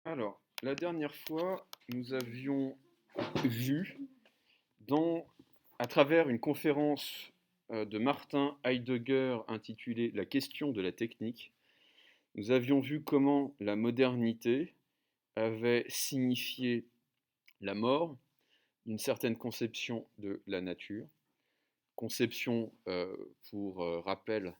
Alors, la dernière fois, nous avions vu, à travers une conférence de Martin Heidegger intitulée La question de la technique, nous avions vu comment la modernité avait signifié la mort d'une certaine conception de la nature, conception, pour rappel,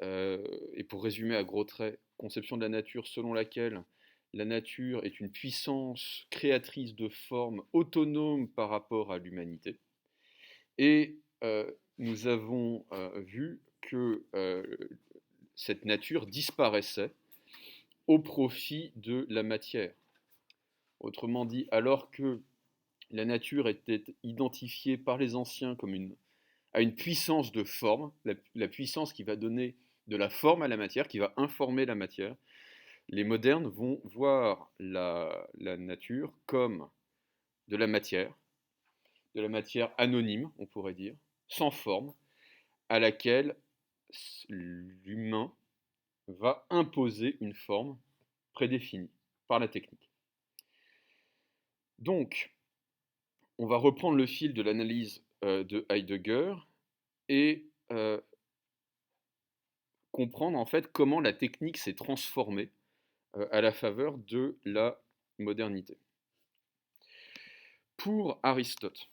et pour résumer à gros traits, conception de la nature selon laquelle la nature est une puissance créatrice de formes autonomes par rapport à l'humanité. Et nous avons vu que cette nature disparaissait au profit de la matière. Autrement dit, alors que la nature était identifiée par les anciens comme à une puissance de forme, la puissance qui va donner de la forme à la matière, qui va informer la matière, les modernes vont voir la nature comme de la matière anonyme, on pourrait dire, sans forme, à laquelle l'humain va imposer une forme prédéfinie par la technique. Donc, on va reprendre le fil de l'analyse de Heidegger et comprendre en fait comment la technique s'est transformée à la faveur de la modernité. Pour Aristote,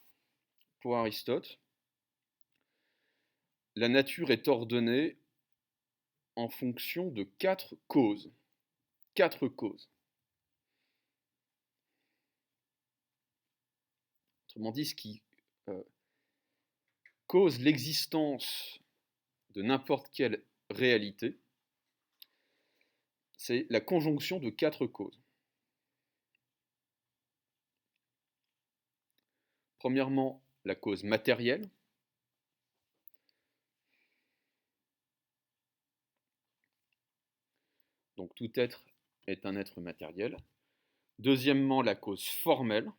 la nature est ordonnée en fonction de quatre causes. Quatre causes. Autrement dit, ce qui cause l'existence de n'importe quelle réalité, c'est la conjonction de quatre causes. Premièrement, la cause matérielle. Donc tout être est un être matériel. Deuxièmement, la cause formelle.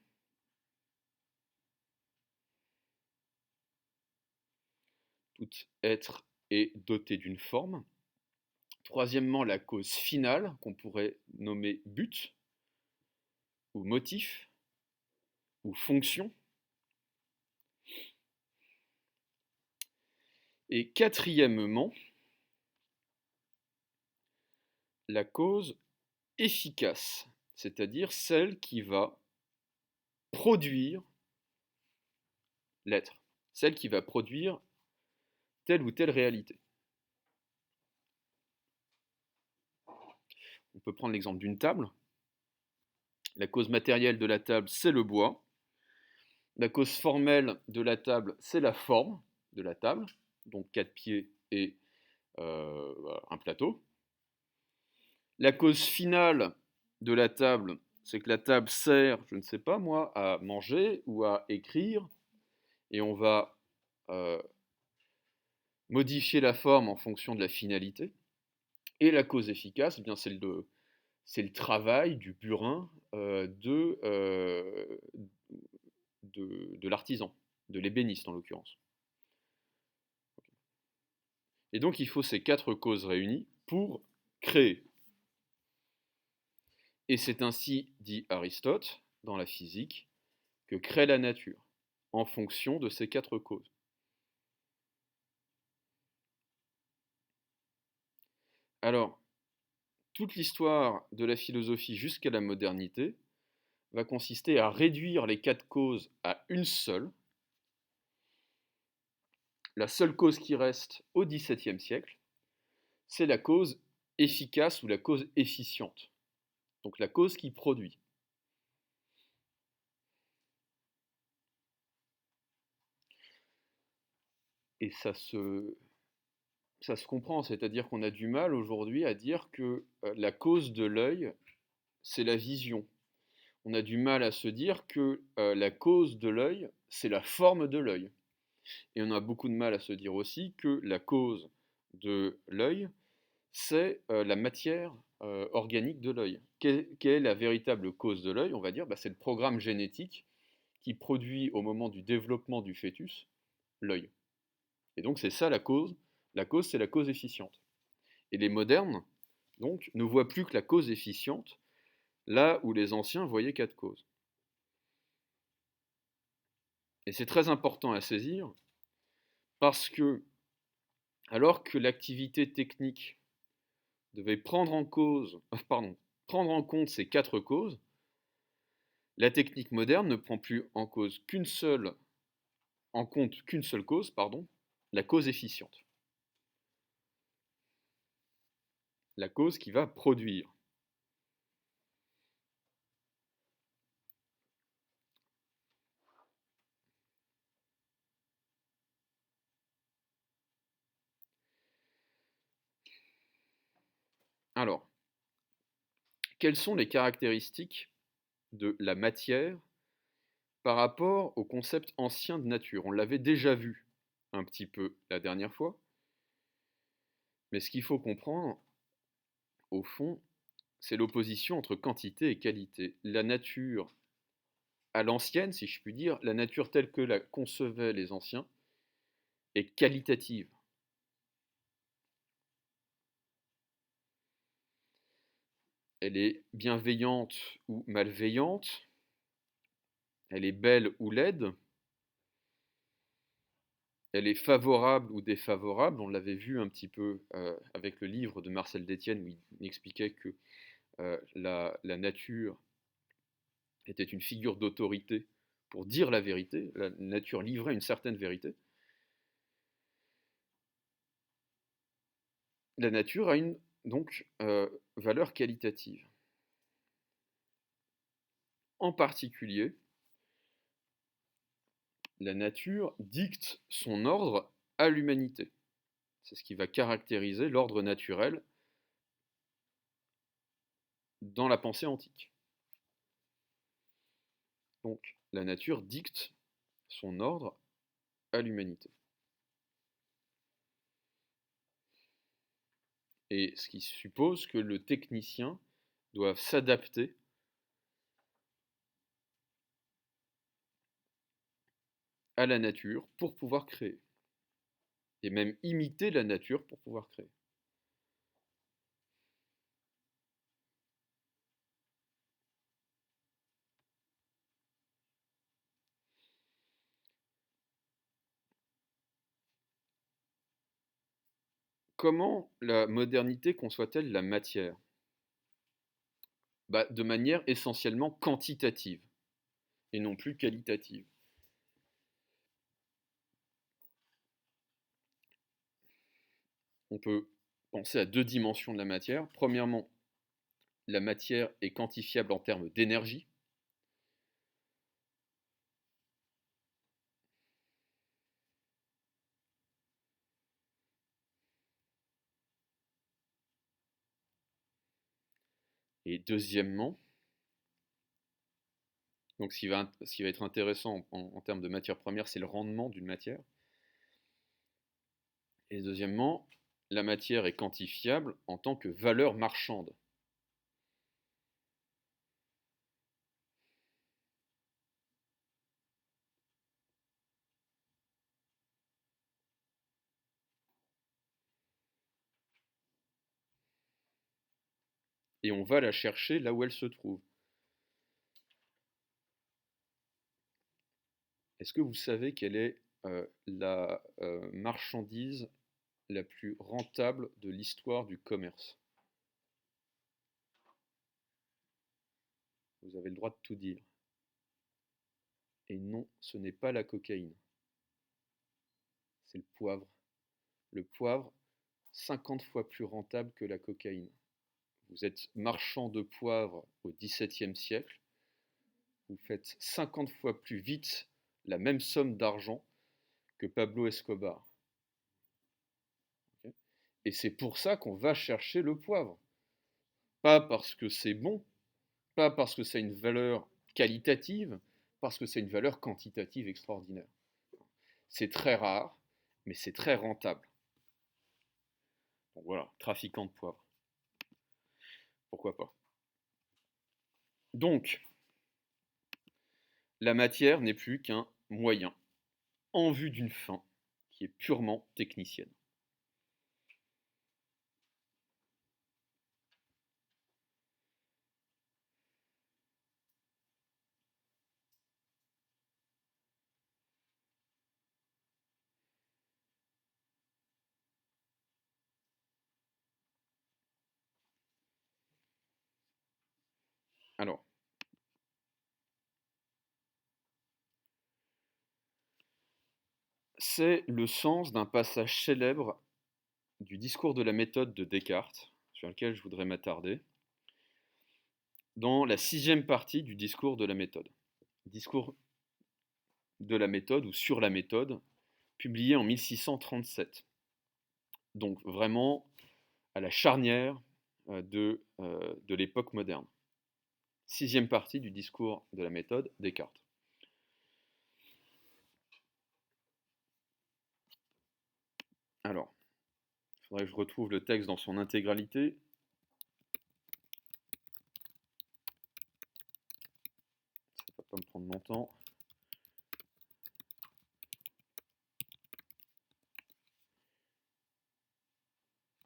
Tout être est doté d'une forme. Troisièmement, la cause finale, qu'on pourrait nommer but, ou motif, ou fonction. Et quatrièmement, la cause efficace, c'est-à-dire celle qui va produire l'être, celle qui va produire telle ou telle réalité. On peut prendre l'exemple d'une table. La cause matérielle de la table, c'est le bois. La cause formelle de la table, c'est la forme de la table, donc 4 pieds et un plateau. La cause finale de la table, c'est que la table sert, je ne sais pas moi, à manger ou à écrire, et on va modifier la forme en fonction de la finalité. Et la cause efficace, eh bien, c'est le travail du burin de l'artisan, de l'ébéniste en l'occurrence. Et donc il faut ces quatre causes réunies pour créer. Et c'est ainsi, dit Aristote, dans la physique, que crée la nature, en fonction de ces quatre causes. Alors, toute l'histoire de la philosophie jusqu'à la modernité va consister à réduire les quatre causes à une seule. La seule cause qui reste au XVIIe siècle, c'est la cause efficace ou la cause efficiente. Donc la cause qui produit. Et ça se comprend, c'est-à-dire qu'on a du mal aujourd'hui à dire que la cause de l'œil, c'est la vision. On a du mal à se dire que la cause de l'œil, c'est la forme de l'œil. Et on a beaucoup de mal à se dire aussi que la cause de l'œil, c'est la matière organique de l'œil. Quelle est la véritable cause de l'œil? On va dire c'est le programme génétique qui produit au moment du développement du fœtus l'œil. Et donc c'est ça la cause. La cause, c'est la cause efficiente. Et les modernes, donc, ne voient plus que la cause efficiente, là où les anciens voyaient 4 causes. Et c'est très important à saisir, parce que, alors que l'activité technique devait prendre en compte ces 4 causes, la technique moderne ne prend plus en compte qu'une seule cause, la cause efficiente. La cause qui va produire. Alors, quelles sont les caractéristiques de la matière par rapport au concept ancien de nature? On l'avait déjà vu un petit peu la dernière fois, mais ce qu'il faut comprendre, au fond, c'est l'opposition entre quantité et qualité. La nature à l'ancienne, si je puis dire, la nature telle que la concevaient les anciens, est qualitative. Elle est bienveillante ou malveillante, elle est belle ou laide, elle est favorable ou défavorable. On l'avait vu un petit peu avec le livre de Marcel Détienne où il expliquait que la nature était une figure d'autorité pour dire la vérité. La nature livrait une certaine vérité. La nature a une donc valeur qualitative. En particulier, la nature dicte son ordre à l'humanité. C'est ce qui va caractériser l'ordre naturel dans la pensée antique. Donc, la nature dicte son ordre à l'humanité. Et ce qui suppose que le technicien doit s'adapter à la nature pour pouvoir créer. Et même imiter la nature pour pouvoir créer. Comment la modernité conçoit-elle la matière? De manière essentiellement quantitative et non plus qualitative. On peut penser à 2 dimensions de la matière. Premièrement, la matière est quantifiable en termes d'énergie. Et deuxièmement, donc ce qui va être intéressant en termes de matière première, c'est le rendement d'une matière. Et deuxièmement, la matière est quantifiable en tant que valeur marchande. Et on va la chercher là où elle se trouve. Est-ce que vous savez quelle est la marchandise la plus rentable de l'histoire du commerce? Vous avez le droit de tout dire. Et non, ce n'est pas la cocaïne. C'est le poivre. Le poivre, 50 fois plus rentable que la cocaïne. Vous êtes marchand de poivre au XVIIe siècle, vous faites 50 fois plus vite la même somme d'argent que Pablo Escobar. Okay. Et c'est pour ça qu'on va chercher le poivre. Pas parce que c'est bon, pas parce que c'est une valeur qualitative, parce que c'est une valeur quantitative extraordinaire. C'est très rare, mais c'est très rentable. Donc voilà, trafiquant de poivre. Pourquoi pas. Donc, la matière n'est plus qu'un moyen en vue d'une fin qui est purement technicienne. Alors, c'est le sens d'un passage célèbre du discours de la méthode de Descartes, sur lequel je voudrais m'attarder, dans la 6e partie du discours de la méthode. Discours de la méthode ou sur la méthode, publié en 1637. Donc vraiment à la charnière de l'époque moderne. 6e partie du discours de la méthode, Descartes. Alors, il faudrait que je retrouve le texte dans son intégralité. Ça ne va pas me prendre longtemps.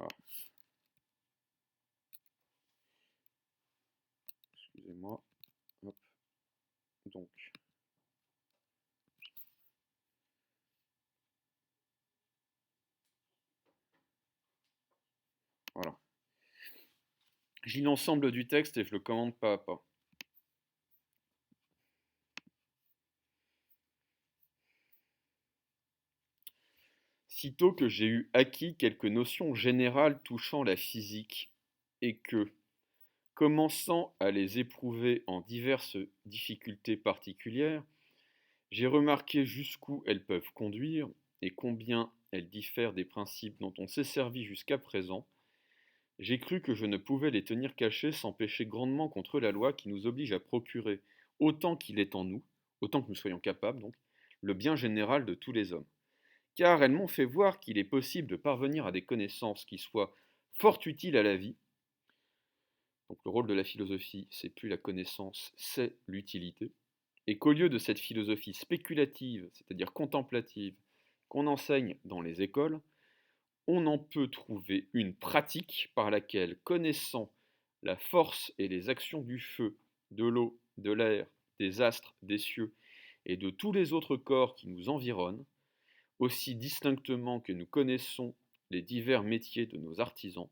Alors, excusez-moi. Hop. Donc, voilà. Je lis l'ensemble du texte et je le commande pas à pas. Sitôt que j'ai eu acquis quelques notions générales touchant la physique, et que, commençant à les éprouver en diverses difficultés particulières, j'ai remarqué jusqu'où elles peuvent conduire et combien elles diffèrent des principes dont on s'est servi jusqu'à présent, j'ai cru que je ne pouvais les tenir cachés sans pécher grandement contre la loi qui nous oblige à procurer, autant qu'il est en nous, autant que nous soyons capables donc, le bien général de tous les hommes. Car elles m'ont fait voir qu'il est possible de parvenir à des connaissances qui soient fort utiles à la vie. Donc le rôle de la philosophie, c'est plus la connaissance, c'est l'utilité. Et qu'au lieu de cette philosophie spéculative, c'est-à-dire contemplative, qu'on enseigne dans les écoles, on en peut trouver une pratique par laquelle, connaissant la force et les actions du feu, de l'eau, de l'air, des astres, des cieux et de tous les autres corps qui nous environnent, aussi distinctement que nous connaissons les divers métiers de nos artisans,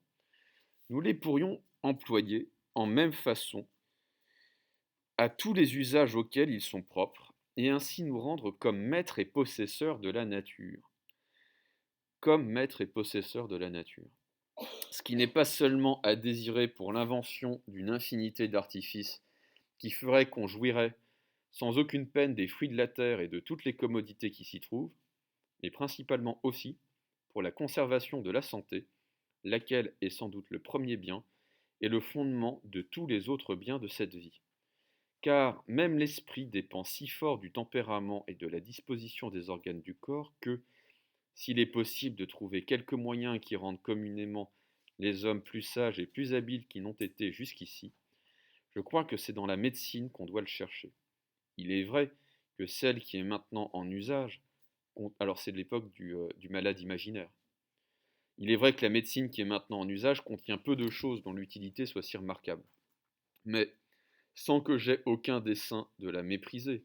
nous les pourrions employer en même façon à tous les usages auxquels ils sont propres, et ainsi nous rendre comme maîtres et possesseurs de la nature. Comme maîtres et possesseurs de la nature. Ce qui n'est pas seulement à désirer pour l'invention d'une infinité d'artifices qui ferait qu'on jouirait sans aucune peine des fruits de la terre et de toutes les commodités qui s'y trouvent, mais principalement aussi pour la conservation de la santé, laquelle est sans doute le premier bien et le fondement de tous les autres biens de cette vie. Car même l'esprit dépend si fort du tempérament et de la disposition des organes du corps que, s'il est possible de trouver quelques moyens qui rendent communément les hommes plus sages et plus habiles qu'ils n'ont été jusqu'ici, je crois que c'est dans la médecine qu'on doit le chercher. Il est vrai que celle qui est maintenant en usage, alors c'est de l'époque du malade imaginaire, il est vrai que la médecine qui est maintenant en usage contient peu de choses dont l'utilité soit si remarquable. Mais, sans que j'aie aucun dessein de la mépriser,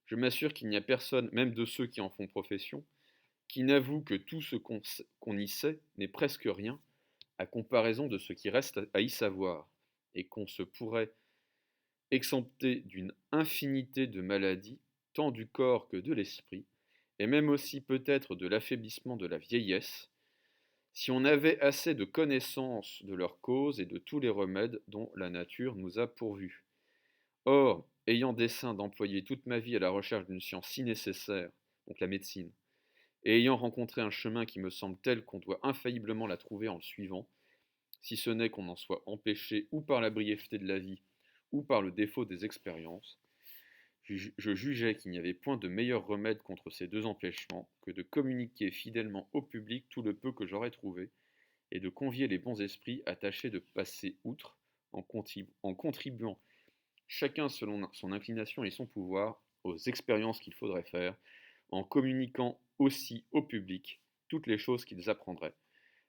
je m'assure qu'il n'y a personne, même de ceux qui en font profession, qui n'avoue que tout ce qu'on y sait n'est presque rien à comparaison de ce qui reste à y savoir, et qu'on se pourrait exempter d'une infinité de maladies, tant du corps que de l'esprit, et même aussi peut-être de l'affaiblissement de la vieillesse, si on avait assez de connaissances de leurs causes et de tous les remèdes dont la nature nous a pourvus. Or, ayant dessein d'employer toute ma vie à la recherche d'une science si nécessaire, donc la médecine, et ayant rencontré un chemin qui me semble tel qu'on doit infailliblement la trouver en le suivant, si ce n'est qu'on en soit empêché ou par la brièveté de la vie, ou par le défaut des expériences, je jugeais qu'il n'y avait point de meilleur remède contre ces deux empêchements que de communiquer fidèlement au public tout le peu que j'aurais trouvé, et de convier les bons esprits à tâcher de passer outre, en contribuant chacun selon son inclination et son pouvoir aux expériences qu'il faudrait faire, en communiquant aussi au public toutes les choses qu'ils apprendraient,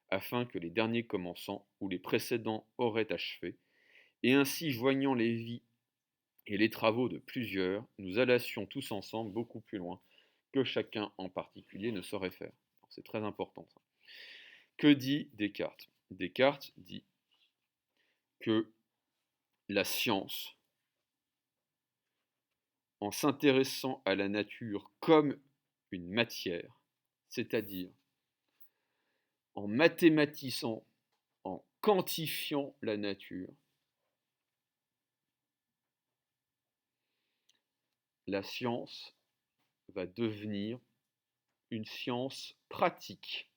afin que les derniers commençant ou les précédents auraient achevé, et ainsi joignant les vies et les travaux de plusieurs, nous allassions tous ensemble beaucoup plus loin que chacun en particulier ne saurait faire. C'est très important ça. Que dit Descartes? Descartes dit que la science en s'intéressant à la nature comme une matière, c'est-à-dire en mathématisant, en quantifiant la nature, la science va devenir une science pratique,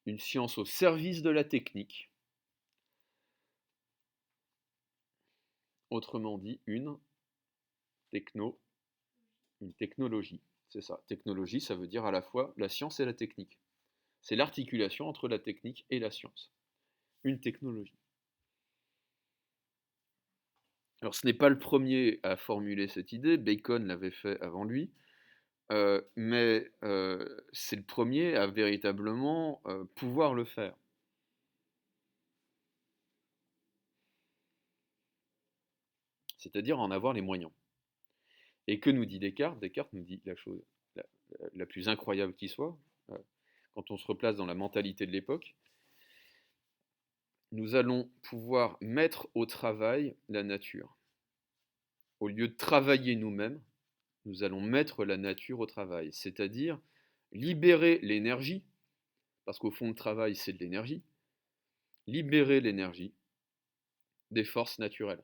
une science au service de la technique, autrement dit une technologie. C'est ça, technologie, ça veut dire à la fois la science et la technique. C'est l'articulation entre la technique et la science. Une technologie. Alors ce n'est pas le premier à formuler cette idée, Bacon l'avait fait avant lui, mais c'est le premier à véritablement pouvoir le faire. C'est-à-dire en avoir les moyens. Et que nous dit Descartes? Descartes nous dit la chose la plus incroyable qui soit, quand on se replace dans la mentalité de l'époque, nous allons pouvoir mettre au travail la nature. Au lieu de travailler nous-mêmes, nous allons mettre la nature au travail, c'est-à-dire libérer l'énergie, parce qu'au fond le travail c'est de l'énergie, libérer l'énergie des forces naturelles.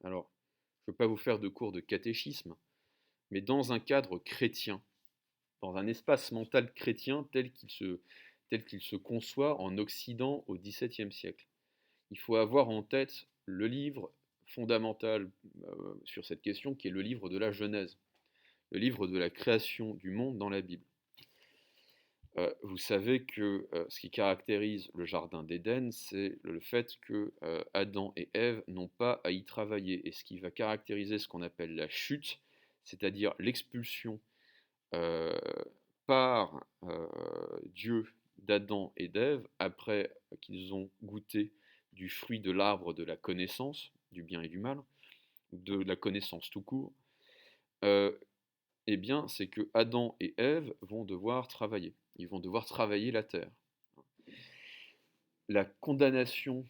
Alors, je ne veux pas vous faire de cours de catéchisme, mais dans un cadre chrétien, dans un espace mental chrétien tel qu'il se conçoit en Occident au XVIIe siècle, il faut avoir en tête le livre fondamental sur cette question qui est le livre de la Genèse, le livre de la création du monde dans la Bible. Vous savez que ce qui caractérise le jardin d'Éden, c'est le fait que Adam et Ève n'ont pas à y travailler. Et ce qui va caractériser ce qu'on appelle la chute, c'est-à-dire l'expulsion par Dieu d'Adam et d'Ève, après qu'ils ont goûté du fruit de l'arbre de la connaissance, du bien et du mal, de la connaissance tout court, eh bien, c'est que Adam et Ève vont devoir travailler. Ils vont devoir travailler la terre. La condamnation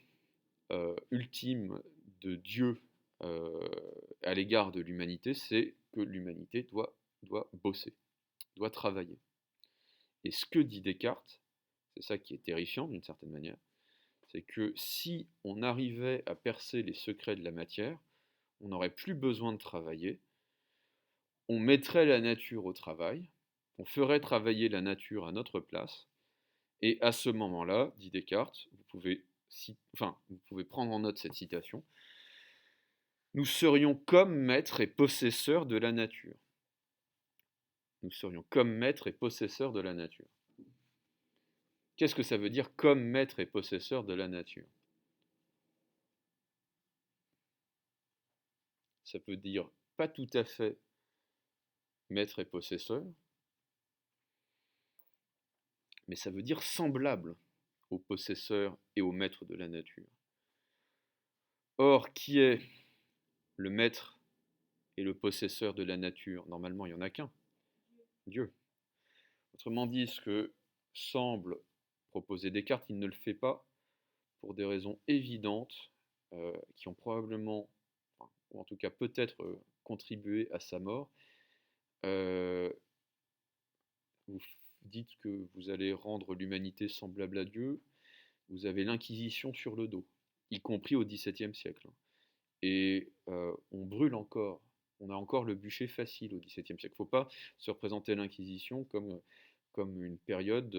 ultime de Dieu à l'égard de l'humanité, c'est que l'humanité doit bosser, doit travailler. Et ce que dit Descartes, c'est ça qui est terrifiant d'une certaine manière, c'est que si on arrivait à percer les secrets de la matière, on n'aurait plus besoin de travailler, on mettrait la nature au travail, on ferait travailler la nature à notre place, et à ce moment-là, dit Descartes, vous pouvez prendre en note cette citation, nous serions comme maîtres et possesseurs de la nature. Nous serions comme maîtres et possesseurs de la nature. Qu'est-ce que ça veut dire comme maître et possesseur de la nature? Ça peut dire pas tout à fait maître et possesseur, mais ça veut dire semblable au possesseur et au maître de la nature. Or, qui est le maître et le possesseur de la nature? Normalement, il n'y en a qu'un, Dieu. Autrement dit, ce que semble proposer Descartes, il ne le fait pas pour des raisons évidentes qui ont probablement, ou en tout cas peut-être contribué à sa mort. Vous dites que vous allez rendre l'humanité semblable à Dieu, vous avez l'Inquisition sur le dos, y compris au XVIIe siècle. Et on brûle encore, on a encore le bûcher facile au XVIIe siècle. Il ne faut pas se représenter l'Inquisition comme une période,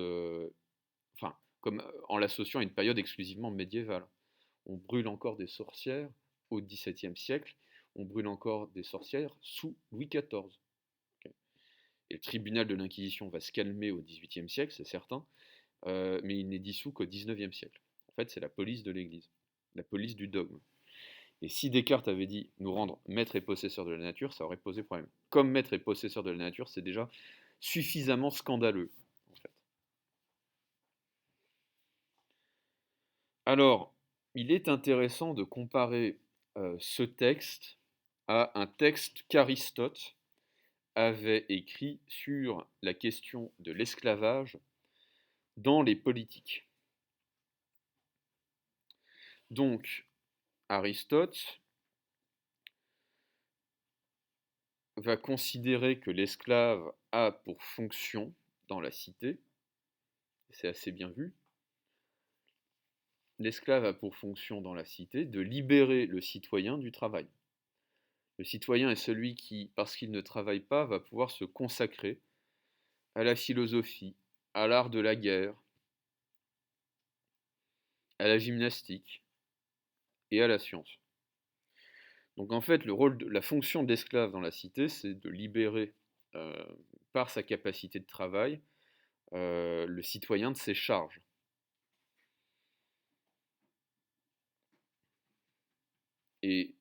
comme en l'associant à une période exclusivement médiévale. On brûle encore des sorcières au XVIIe siècle, on brûle encore des sorcières sous Louis XIV. Et le tribunal de l'Inquisition va se calmer au XVIIIe siècle, c'est certain, mais il n'est dissous qu'au XIXe siècle. En fait, c'est la police de l'Église, la police du dogme. Et si Descartes avait dit nous rendre maîtres et possesseurs de la nature, ça aurait posé problème. Comme maître et possesseur de la nature, c'est déjà suffisamment scandaleux, en fait. Alors, il est intéressant de comparer ce texte à un texte qu'Aristote avait écrit sur la question de l'esclavage dans les politiques. Donc, Aristote va considérer que l'esclave a pour fonction dans la cité, c'est assez bien vu, l'esclave a pour fonction dans la cité de libérer le citoyen du travail. Le citoyen est celui qui, parce qu'il ne travaille pas, va pouvoir se consacrer à la philosophie, à l'art de la guerre, à la gymnastique et à la science. Donc en fait, la fonction de l'esclave dans la cité, c'est de libérer, par sa capacité de travail, le citoyen de ses charges. Et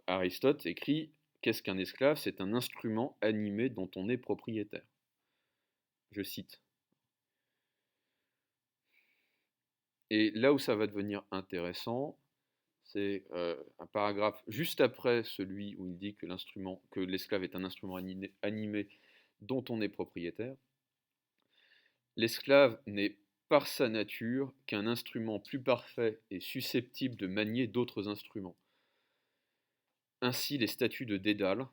Aristote écrit, qu'est-ce qu'un esclave? C'est un instrument animé dont on est propriétaire. Je cite. Et là où ça va devenir intéressant, c'est un paragraphe juste après celui où il dit que l'esclave est un instrument animé dont on est propriétaire. L'esclave n'est par sa nature qu'un instrument plus parfait et susceptible de manier d'autres instruments. Ainsi, les statues de Dédale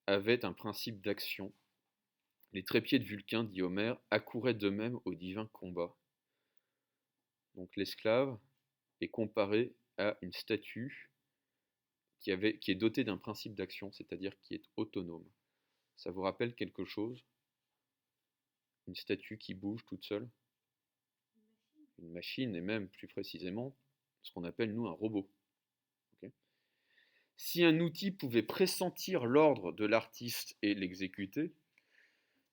avaient un principe d'action. Les trépieds de Vulcain, dit Homère, accouraient d'eux-mêmes au divin combat. Donc l'esclave est comparé à une statue qui est dotée d'un principe d'action, c'est-à-dire qui est autonome. Ça vous rappelle quelque chose? Une statue qui bouge toute seule? Une machine, et même plus précisément, ce qu'on appelle nous un robot. Okay. Si un outil pouvait pressentir l'ordre de l'artiste et l'exécuter,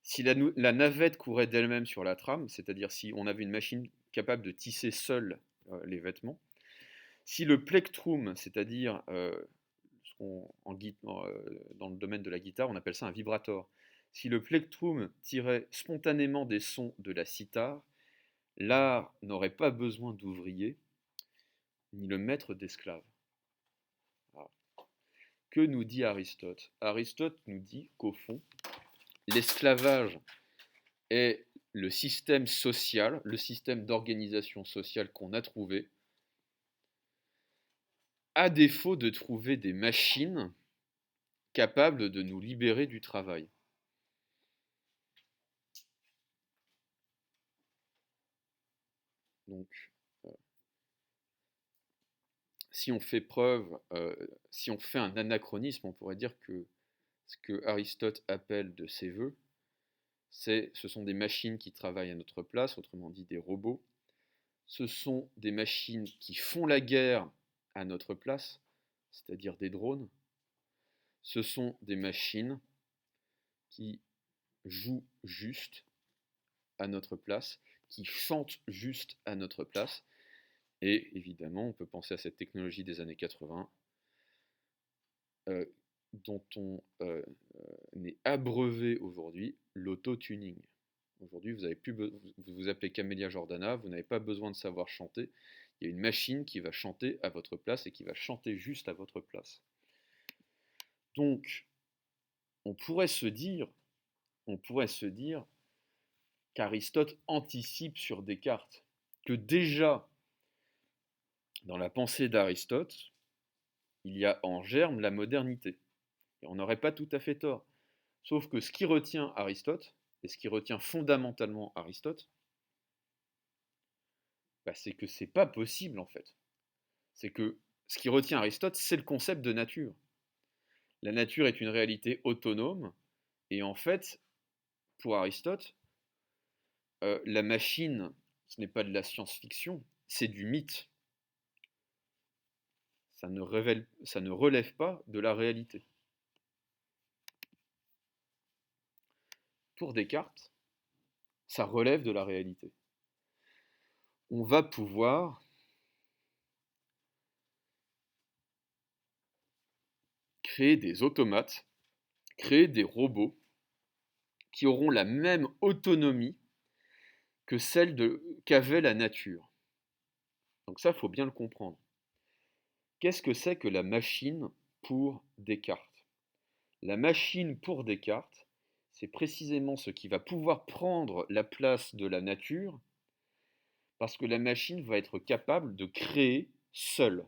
si la navette courait d'elle-même sur la trame, c'est-à-dire si on avait une machine capable de tisser seule les vêtements, si le plectrum, c'est-à-dire dans le domaine de la guitare, on appelle ça un vibrator, si le plectrum tirait spontanément des sons de la cithare, l'art n'aurait pas besoin d'ouvriers, ni le maître d'esclaves. Que nous dit Aristote? Aristote nous dit qu'au fond, l'esclavage est le système social, le système d'organisation sociale qu'on a trouvé, à défaut de trouver des machines capables de nous libérer du travail. Donc, si on fait si on fait un anachronisme, on pourrait dire que ce que Aristote appelle de ses voeux, ce sont des machines qui travaillent à notre place, autrement dit des robots. Ce sont des machines qui font la guerre à notre place, c'est-à-dire des drones. Ce sont des machines qui jouent juste à notre place, qui chantent juste à notre place. Et évidemment, on peut penser à cette technologie des années 80, dont on est abreuvé aujourd'hui, l'auto-tuning. Aujourd'hui, vous vous appelez Camélia Jordana, vous n'avez pas besoin de savoir chanter. Il y a une machine qui va chanter à votre place et qui va chanter juste à votre place. Donc, on pourrait se dire qu'Aristote anticipe sur Descartes, que déjà, dans la pensée d'Aristote, il y a en germe la modernité. Et on n'aurait pas tout à fait tort. Sauf que ce qui retient Aristote, et ce qui retient fondamentalement Aristote, c'est que c'est pas possible en fait. C'est que ce qui retient Aristote, c'est le concept de nature. La nature est une réalité autonome, et en fait, pour Aristote, la machine, ce n'est pas de la science-fiction, c'est du mythe. Ça ne relève pas de la réalité. Pour Descartes, ça relève de la réalité. On va pouvoir créer des automates, créer des robots qui auront la même autonomie que celle qu'avait la nature. Donc ça, il faut bien le comprendre. Qu'est-ce que c'est que la machine pour Descartes? La machine pour Descartes, c'est précisément ce qui va pouvoir prendre la place de la nature, parce que la machine va être capable de créer seul,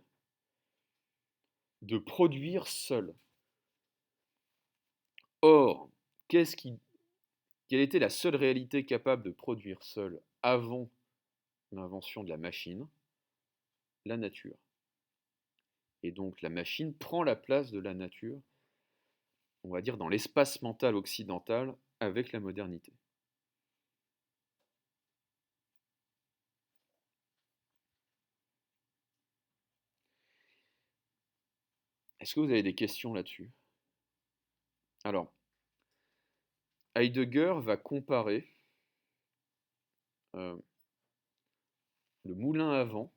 de produire seul. Or, quelle était la seule réalité capable de produire seul avant l'invention de la machine? La nature. Et donc la machine prend la place de la nature, on va dire, dans l'espace mental occidental avec la modernité. Est-ce que vous avez des questions là-dessus? Alors, Heidegger va comparer euh, le moulin à vent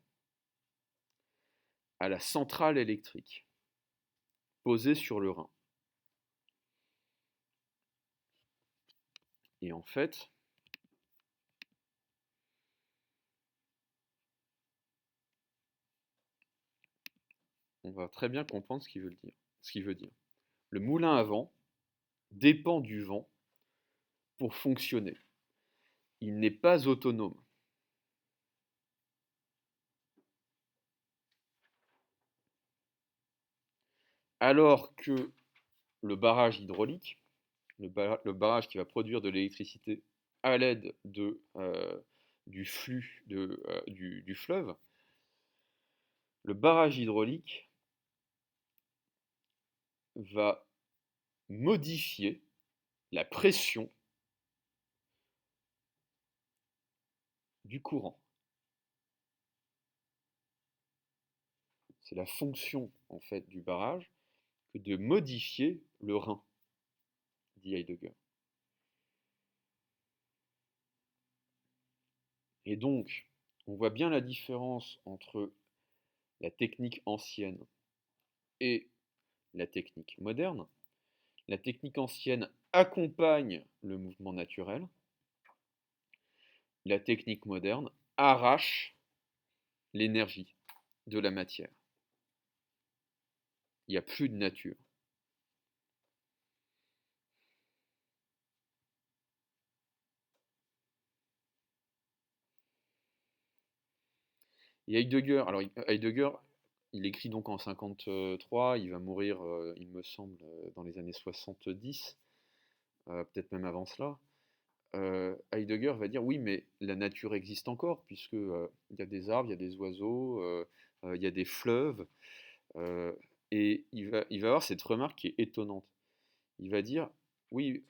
à la centrale électrique posée sur le Rhin. Et en fait, on va très bien comprendre ce qu'il veut dire. Le moulin à vent dépend du vent pour fonctionner. Il n'est pas autonome. Alors que le barrage hydraulique, le barrage qui va produire de l'électricité à l'aide du flux du fleuve, le barrage hydraulique va modifier la pression du courant. C'est la fonction en fait du barrage que de modifier le Rhin, dit Heidegger. Et donc, on voit bien la différence entre la technique ancienne et la technique moderne. La technique ancienne accompagne le mouvement naturel. La technique moderne arrache l'énergie de la matière. Il n'y a plus de nature. Et Heidegger, il écrit donc en 53, il va mourir, il me semble, dans les années 70, peut-être même avant cela. Heidegger va dire oui, mais la nature existe encore, puisque il y a des arbres, il y a des oiseaux, il y a des fleuves, euh, et il va avoir cette remarque qui est étonnante. Il va dire oui,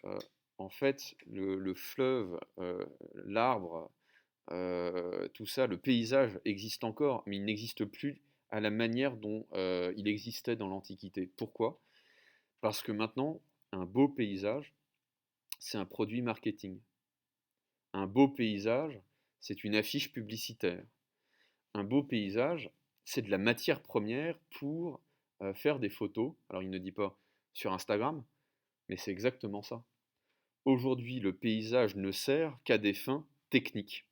en fait, le fleuve, l'arbre, tout ça, le paysage existe encore, mais il n'existe plus à la manière dont il existait dans l'Antiquité. Pourquoi? Parce que maintenant, un beau paysage, c'est un produit marketing. Un beau paysage, c'est une affiche publicitaire. Un beau paysage, c'est de la matière première pour faire des photos. Alors il ne dit pas sur Instagram, mais c'est exactement ça. Aujourd'hui, le paysage ne sert qu'à des fins techniques,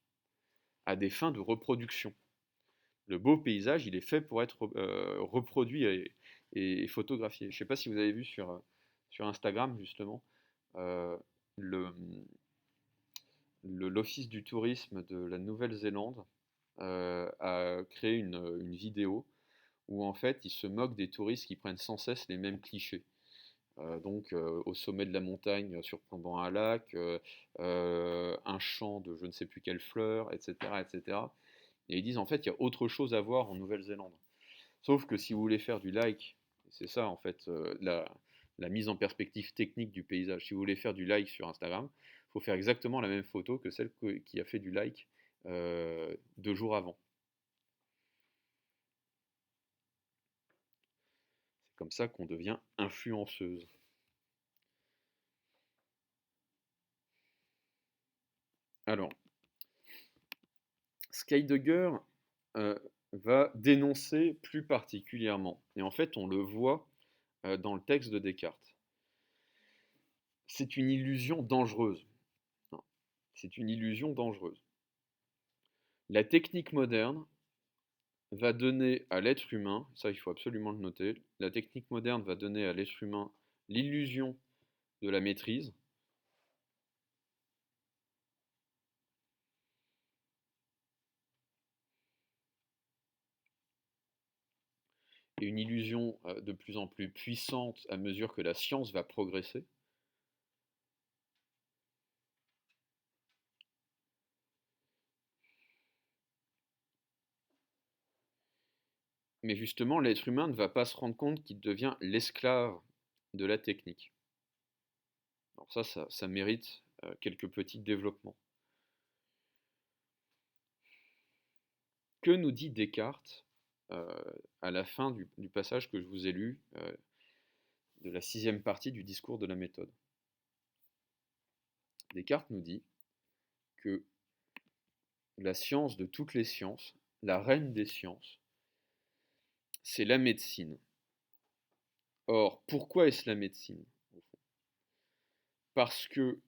à des fins de reproduction. Le beau paysage, il est fait pour être reproduit et photographié. Je ne sais pas si vous avez vu sur Instagram, justement, euh, le, l'Office du tourisme de la Nouvelle-Zélande a créé une vidéo où en fait ils se moquent des touristes qui prennent sans cesse les mêmes clichés. Au sommet de la montagne surplombant un lac, un champ de je ne sais plus quelle fleur, etc., etc. Et ils disent en fait il y a autre chose à voir en Nouvelle-Zélande. Sauf que si vous voulez faire du like, c'est ça en fait la mise en perspective technique du paysage. Si vous voulez faire du like sur Instagram, il faut faire exactement la même photo que celle qui a fait du like 2 jours avant. C'est comme ça qu'on devient influenceuse. Alors, Heidegger va dénoncer plus particulièrement, et en fait on le voit dans le texte de Descartes. C'est une illusion dangereuse. C'est une illusion dangereuse. La technique moderne va donner à l'être humain, ça il faut absolument le noter, la technique moderne va donner à l'être humain l'illusion de la maîtrise, et une illusion de plus en plus puissante à mesure que la science va progresser. Mais justement, l'être humain ne va pas se rendre compte qu'il devient l'esclave de la technique. Alors ça mérite quelques petits développements. Que nous dit Descartes à la fin du passage que je vous ai lu de la 6e partie du discours de la méthode? Descartes nous dit que la science de toutes les sciences, la reine des sciences, c'est la médecine. Or, pourquoi est-ce la médecine? Parce que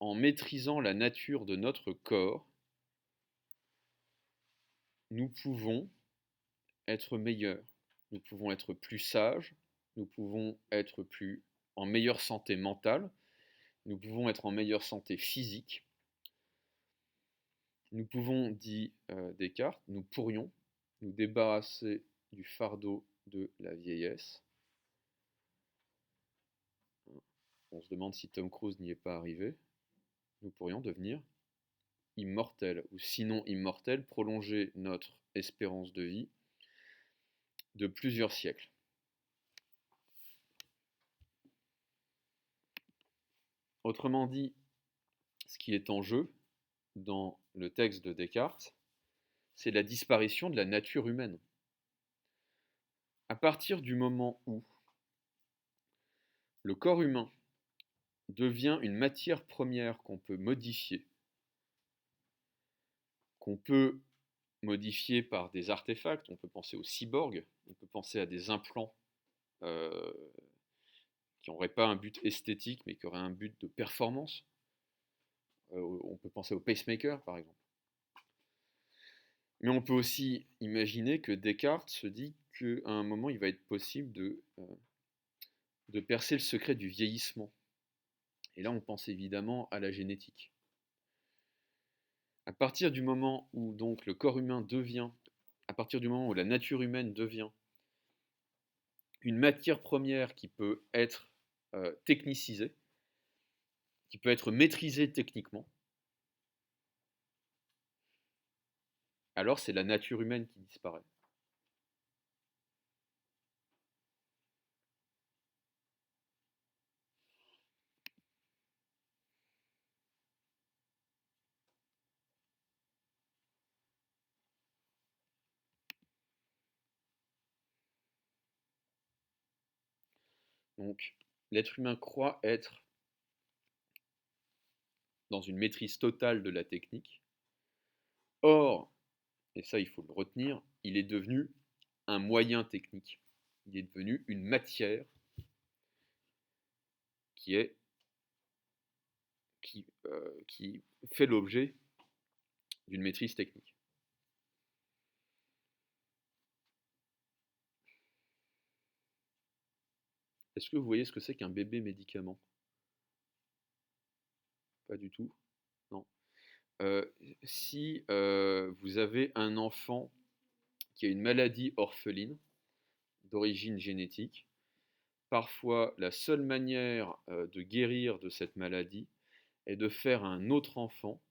en maîtrisant la nature de notre corps, nous pouvons être meilleurs, nous pouvons être plus sages, nous pouvons être en meilleure santé mentale, nous pouvons être en meilleure santé physique, nous pouvons, dit Descartes, nous pourrions nous débarrasser du fardeau de la vieillesse. On se demande si Tom Cruise n'y est pas arrivé. Nous pourrions devenir immortels, ou sinon immortels, prolonger notre espérance de vie de plusieurs siècles. Autrement dit, ce qui est en jeu dans le texte de Descartes, c'est la disparition de la nature humaine. À partir du moment où le corps humain devient une matière première qu'on peut modifier par des artefacts, on peut penser aux cyborgs, on peut penser à des implants euh, qui n'auraient pas un but esthétique mais qui auraient un but de performance. On peut penser au pacemaker par exemple. Mais on peut aussi imaginer que Descartes se dit qu'à un moment il va être possible de percer le secret du vieillissement. Et là on pense évidemment à la génétique. À partir du moment où donc le corps humain devient, à partir du moment où la nature humaine devient une matière première qui peut être technicisée, qui peut être maîtrisée techniquement, alors c'est la nature humaine qui disparaît. Donc l'être humain croit être dans une maîtrise totale de la technique. Or, et ça il faut le retenir, il est devenu un moyen technique. Il est devenu une matière qui fait l'objet d'une maîtrise technique. Est-ce que vous voyez ce que c'est qu'un bébé médicament? Pas du tout. Non. Si vous avez un enfant qui a une maladie orpheline d'origine génétique, parfois la seule manière de guérir de cette maladie est de faire un autre enfant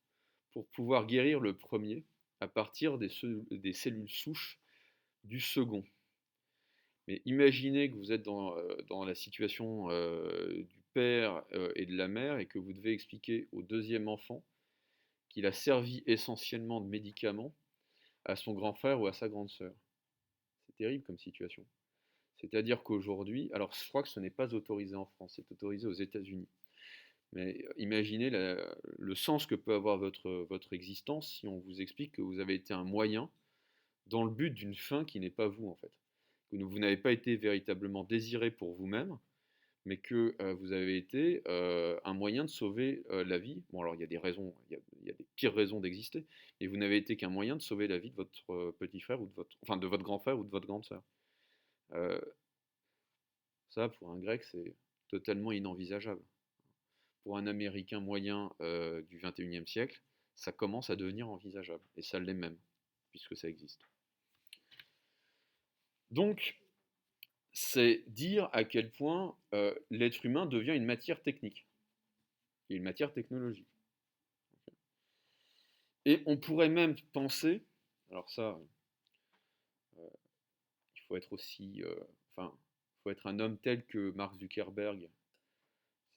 pour pouvoir guérir le premier à partir des cellules souches du second. Mais imaginez que vous êtes dans la situation du père et de la mère et que vous devez expliquer au deuxième enfant qu'il a servi essentiellement de médicaments à son grand frère ou à sa grande sœur. C'est terrible comme situation. C'est-à-dire qu'aujourd'hui, alors je crois que ce n'est pas autorisé en France, c'est autorisé aux États-Unis. Mais imaginez le sens que peut avoir votre existence si on vous explique que vous avez été un moyen dans le but d'une fin qui n'est pas vous en fait. Que vous n'avez pas été véritablement désiré pour vous-même, mais que vous avez été un moyen de sauver la vie. Bon alors il y a des raisons, il y a des pires raisons d'exister, mais vous n'avez été qu'un moyen de sauver la vie de votre petit frère ou de votre grand frère ou de votre grande sœur. Ça, pour un grec, c'est totalement inenvisageable. Pour un américain moyen du 21e siècle, ça commence à devenir envisageable, et ça l'est même, puisque ça existe. Donc, c'est dire à quel point l'être humain devient une matière technique, et une matière technologique. Et on pourrait même penser, alors ça, il faut être aussi, enfin, il faut être un homme tel que Mark Zuckerberg,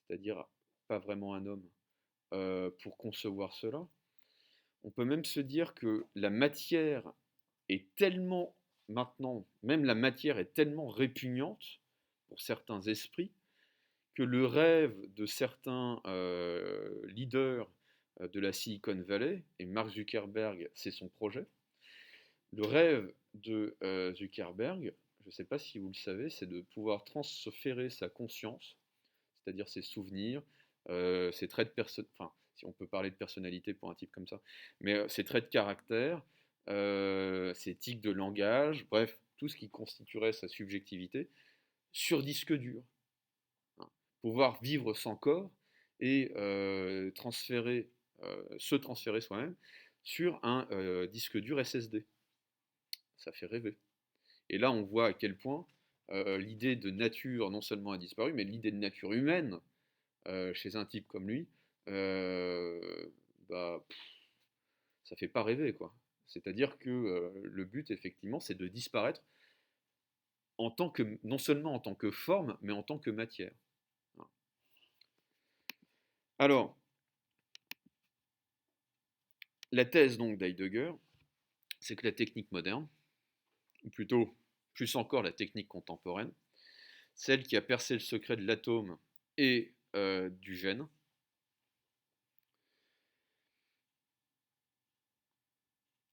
c'est-à-dire pas vraiment un homme, pour concevoir cela. On peut même se dire que la matière est tellement, maintenant, même la matière est tellement répugnante pour certains esprits, que le rêve de certains leaders de la Silicon Valley, et Mark Zuckerberg, c'est son projet, le rêve de Zuckerberg, je ne sais pas si vous le savez, c'est de pouvoir transférer sa conscience, c'est-à-dire ses souvenirs, ses traits de personnalité, enfin, si on peut parler de personnalité pour un type comme ça, mais ses traits de caractère, ses tics de langage, bref, tout ce qui constituerait sa subjectivité, sur disque dur. Hein. Pouvoir vivre sans corps et se transférer soi-même sur un disque dur SSD. Ça fait rêver. Et là, on voit à quel point l'idée de nature non seulement a disparu, mais l'idée de nature humaine chez un type comme lui, euh, bah, ça fait pas rêver, quoi. C'est-à-dire que le but, effectivement, c'est de disparaître en tant que, non seulement en tant que forme, mais en tant que matière. Alors, la thèse donc d'Heidegger, c'est que la technique moderne, ou plutôt plus encore la technique contemporaine, celle qui a percé le secret de l'atome et du gène,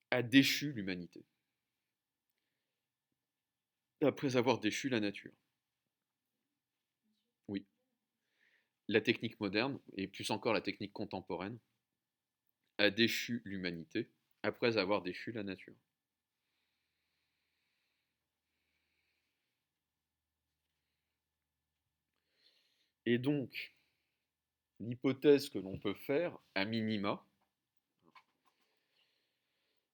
a déchu l'humanité, après avoir déchu la nature. Oui, la technique moderne, et plus encore la technique contemporaine, a déchu l'humanité, après avoir déchu la nature. Et donc, l'hypothèse que l'on peut faire, à minima,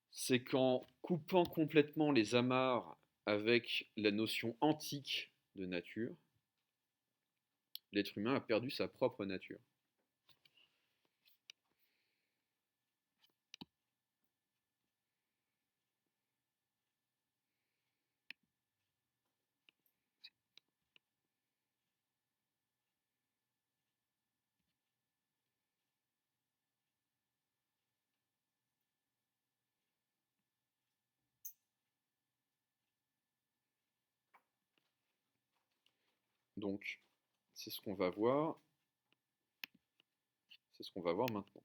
c'est qu'en coupant complètement les amarres avec la notion antique de nature, l'être humain a perdu sa propre nature. Donc, c'est ce qu'on va voir, c'est ce qu'on va voir maintenant.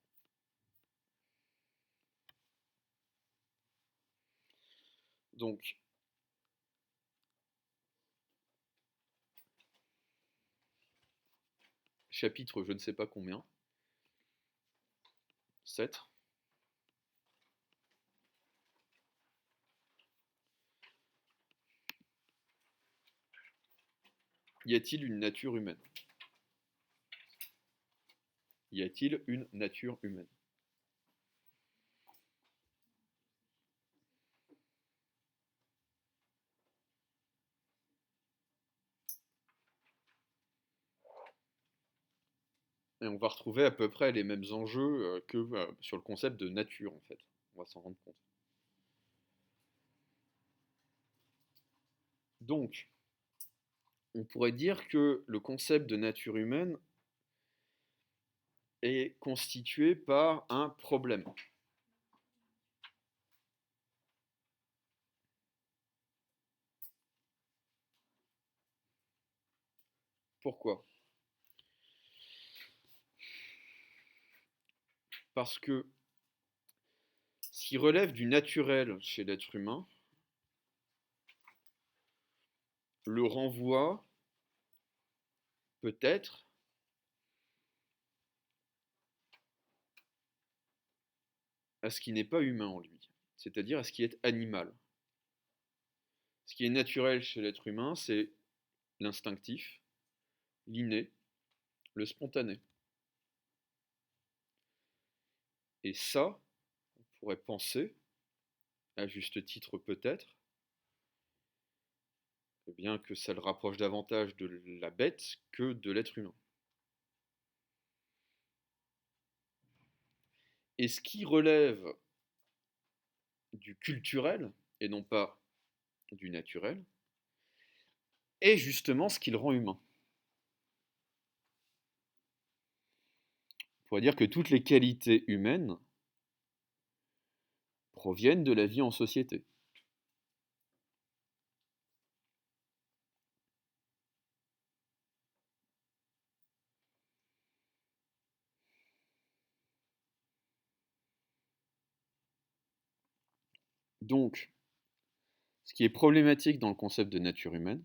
Donc, chapitre je ne sais pas combien, 7. Y a-t-il une nature humaine? Y a-t-il une nature humaine? Et on va retrouver à peu près les mêmes enjeux que sur le concept de nature, en fait. On va s'en rendre compte. Donc, on pourrait dire que le concept de nature humaine est constitué par un problème. Pourquoi? Parce que ce qui relève du naturel chez l'être humain le renvoie peut-être à ce qui n'est pas humain en lui, c'est-à-dire à ce qui est animal. Ce qui est naturel chez l'être humain, c'est l'instinctif, l'inné, le spontané. Et ça, on pourrait penser, à juste titre peut-être, eh bien que ça le rapproche davantage de la bête que de l'être humain. Et ce qui relève du culturel, et non pas du naturel, est justement ce qui le rend humain. On pourrait dire que toutes les qualités humaines proviennent de la vie en société. Donc, ce qui est problématique dans le concept de nature humaine,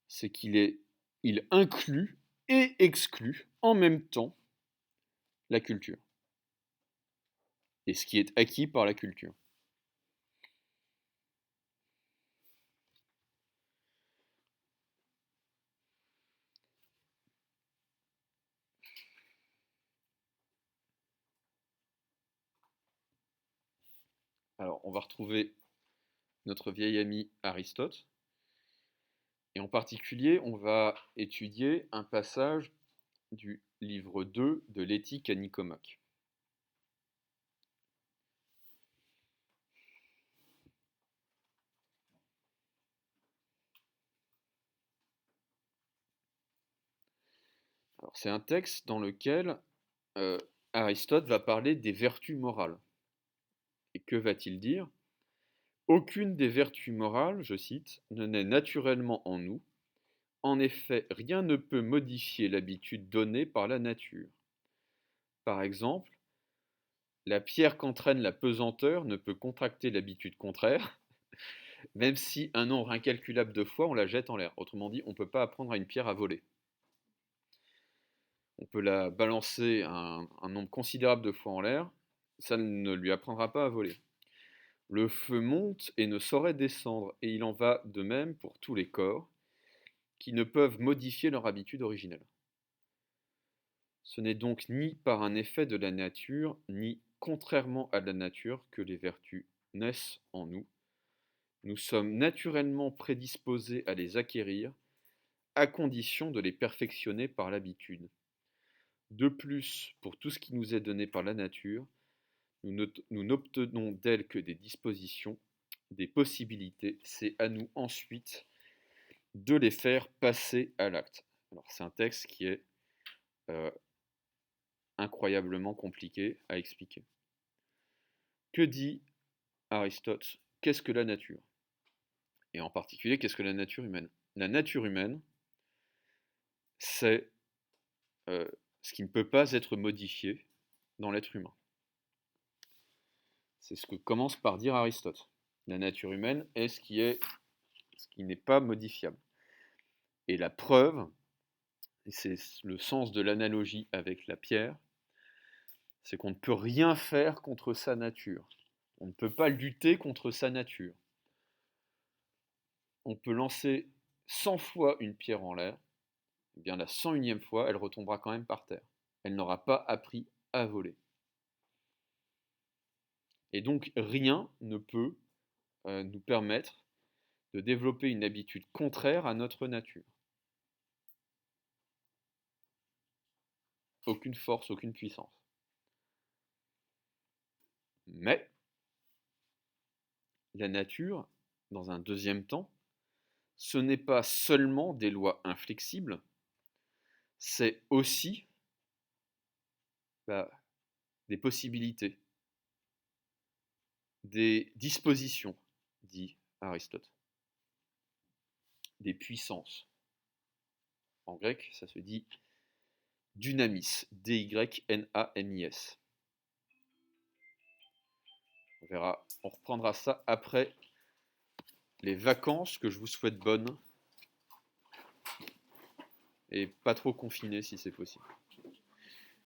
c'est il inclut et exclut en même temps la culture et ce qui est acquis par la culture. Alors, on va retrouver notre vieil ami Aristote, et en particulier, on va étudier un passage du livre 2 de l'Éthique à Nicomaque. Alors, c'est un texte dans lequel Aristote va parler des vertus morales. Et que va-t-il dire? Aucune des vertus morales, je cite, ne naît naturellement en nous. En effet, rien ne peut modifier l'habitude donnée par la nature. Par exemple, la pierre qu'entraîne la pesanteur ne peut contracter l'habitude contraire, même si un nombre incalculable de fois on la jette en l'air. Autrement dit, on ne peut pas apprendre à une pierre à voler. On peut la balancer un nombre considérable de fois en l'air, ça ne lui apprendra pas à voler. Le feu monte et ne saurait descendre, et il en va de même pour tous les corps, qui ne peuvent modifier leur habitude originelle. Ce n'est donc ni par un effet de la nature, ni contrairement à la nature que les vertus naissent en nous. Nous sommes naturellement prédisposés à les acquérir, à condition de les perfectionner par l'habitude. De plus, pour tout ce qui nous est donné par la nature, nous n'obtenons d'elle que des dispositions, des possibilités. C'est à nous ensuite de les faire passer à l'acte. Alors c'est un texte qui est incroyablement compliqué à expliquer. Que dit Aristote? Qu'est-ce que la nature? Et en particulier, qu'est-ce que la nature humaine? La nature humaine, c'est ce qui ne peut pas être modifié dans l'être humain. C'est ce que commence par dire Aristote. La nature humaine est ce qui n'est pas modifiable. Et la preuve, et c'est le sens de l'analogie avec la pierre, c'est qu'on ne peut rien faire contre sa nature. On ne peut pas lutter contre sa nature. On peut lancer 100 fois une pierre en l'air, et bien la 101e fois, elle retombera quand même par terre. Elle n'aura pas appris à voler. Et donc rien ne peut nous permettre de développer une habitude contraire à notre nature. Aucune force, aucune puissance. Mais la nature, dans un deuxième temps, ce n'est pas seulement des lois inflexibles, c'est aussi des possibilités, des dispositions, dit Aristote, des puissances. En grec, ça se dit dynamis, D-Y-N-A-M-I-S. On verra, on reprendra ça après les vacances que je vous souhaite bonnes et pas trop confinées si c'est possible.